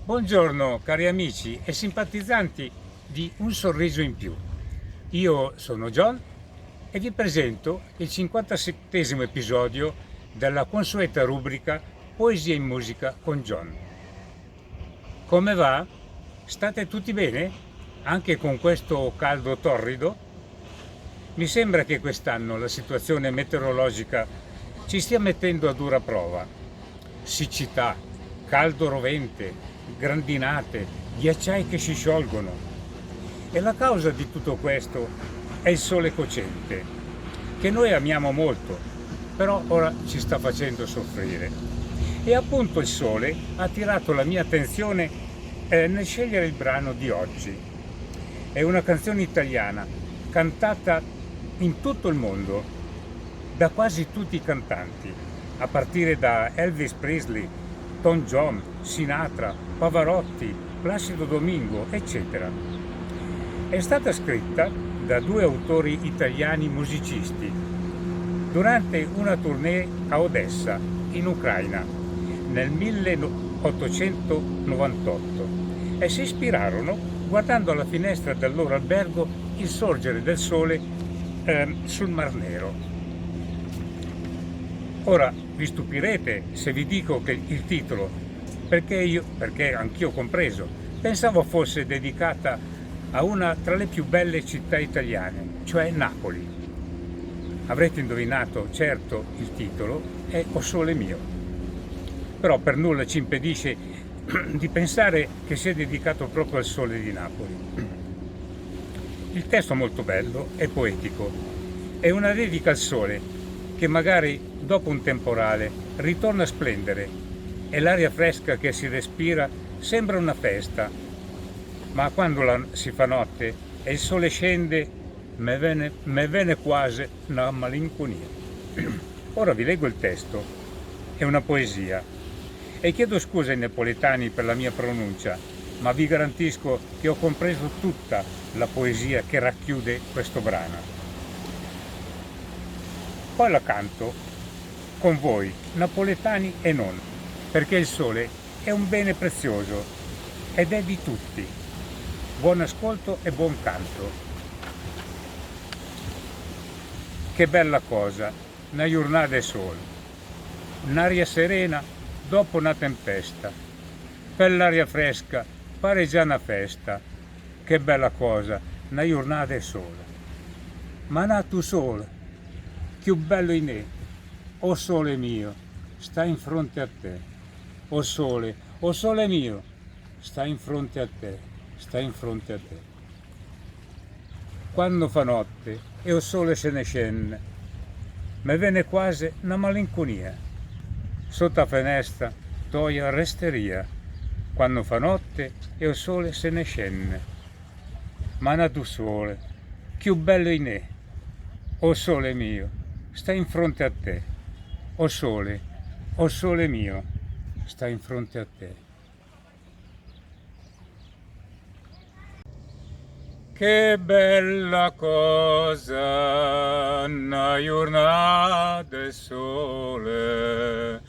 Buongiorno cari amici e simpatizzanti di Un Sorriso in Più. Io sono John e vi presento il 57esimo episodio della consueta rubrica Poesia in musica con John. Come va? State tutti bene? Anche con questo caldo torrido? Mi sembra che quest'anno la situazione meteorologica ci stia mettendo a dura prova. Siccità, caldo rovente, grandinate, ghiacciai che si sciolgono. E la causa di tutto questo è il sole cocente, che noi amiamo molto, però ora ci sta facendo soffrire. E appunto il sole ha attirato la mia attenzione nel scegliere il brano di oggi. È una canzone italiana cantata in tutto il mondo da quasi tutti i cantanti, a partire da Elvis Presley, Tom Jones, Sinatra, Pavarotti, Placido Domingo, eccetera. È stata scritta da due autori italiani musicisti durante una tournée a Odessa, in Ucraina, nel 1898 e si ispirarono guardando alla finestra del loro albergo il sorgere del sole sul Mar Nero. Ora vi stupirete se vi dico che il titolo, perché anch'io compreso, pensavo fosse dedicata a una tra le più belle città italiane, cioè Napoli. Avrete indovinato, certo, il titolo è O Sole Mio, però per nulla ci impedisce di pensare che sia dedicato proprio al sole di Napoli. Il testo è molto bello e poetico, è una dedica al sole che magari dopo un temporale ritorna a splendere e l'aria fresca che si respira sembra una festa, ma quando si fa notte e il sole scende me viene quasi una malinconia. Ora vi leggo il testo, è una poesia e chiedo scusa ai napoletani per la mia pronuncia, ma vi garantisco che ho compreso tutta la poesia che racchiude questo brano. Poi la canto con voi, napoletani e non, perché il sole è un bene prezioso ed è di tutti. Buon ascolto e buon canto. Che bella cosa, una giornata di sole, un'aria serena dopo una tempesta, per l'aria fresca pare già una festa. Che bella cosa, una giornata di sole. Ma nato sole, più bello in me, o sole mio, sta in fronte a te. O sole mio, sta in fronte a te, sta in fronte a te. Quando fa notte e il sole se ne scende, mi viene quasi una malinconia. Sotto la finestra toia resteria, quando fa notte e il sole se ne scende. Ma nato sole, più bello in me, o sole mio, sta in fronte a te. O sole mio, sta in fronte a te. Che bella cosa, una giornata del sole,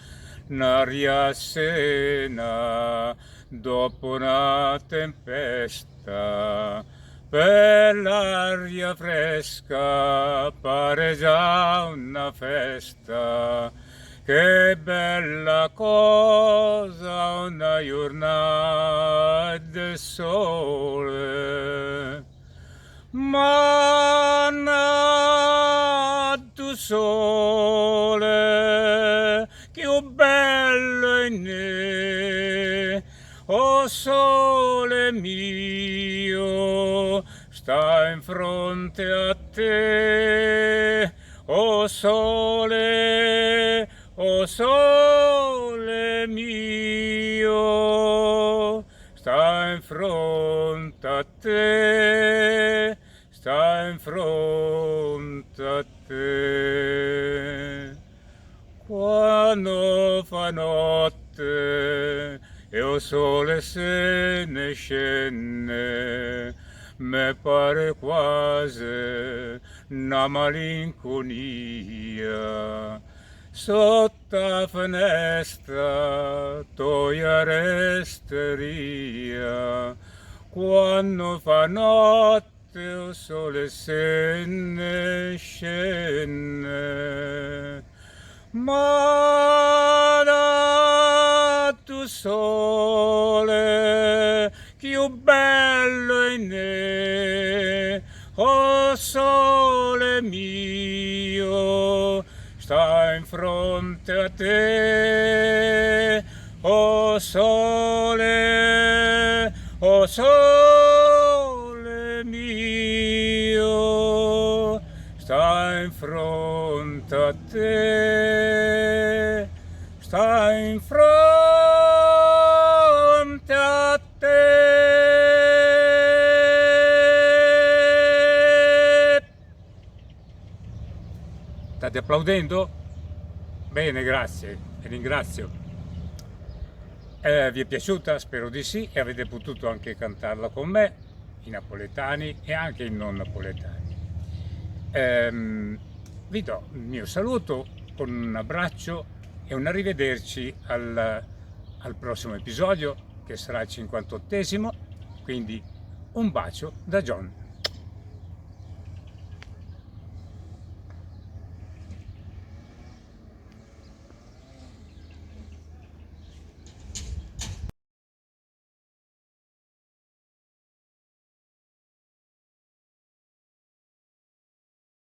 un'aria serena dopo una tempesta, per l'aria fresca pare già una festa. Che bella cosa, una giornata del sole. Ma tu sole, che bello in me, o sole mio, sta in fronte a te, o sole mio, sta in fronte a te, sta in fronte a te. Quando fa notte e il sole se ne scende, me pare quasi una malinconia. sotto la finestra tua resteria, quando fa notte il sole scende, ma da tu sole più bello in me, oh sole mio, sta in fronte a te, oh sole mio, sta in fronte a te, sta in fronte a te. State applaudendo? Bene, grazie, ringrazio. Vi è piaciuta? Spero di sì, e avete potuto anche cantarla con me, i napoletani e anche i non napoletani. Vi do il mio saluto con un abbraccio e un arrivederci al prossimo episodio, che sarà il 58esimo, quindi un bacio da John.